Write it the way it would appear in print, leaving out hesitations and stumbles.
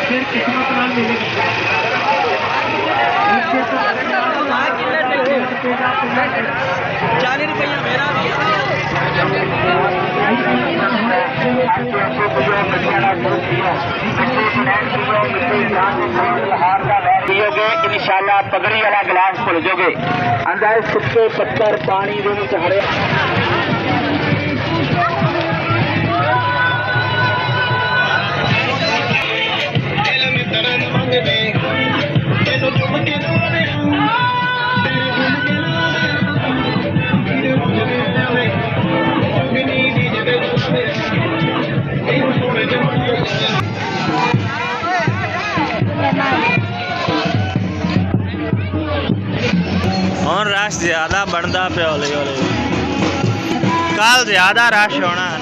फिर किस्मत नाल मिलेगी। 40 रुपया मेरा भी पियोगे इंशाल्लाह पगड़ी वाला गिलास भुल जाओगे। अंदर सुखे पत्थर पानी के हरे ਹੁਣ ਰਸ਼ ਜ਼ਿਆਦਾ ਬਣਦਾ ਪਿਆ ਹੌਲੀ ਹੌਲੀ। ਕੱਲ ਜ਼ਿਆਦਾ ਰਸ਼ ਹੋਣਾ।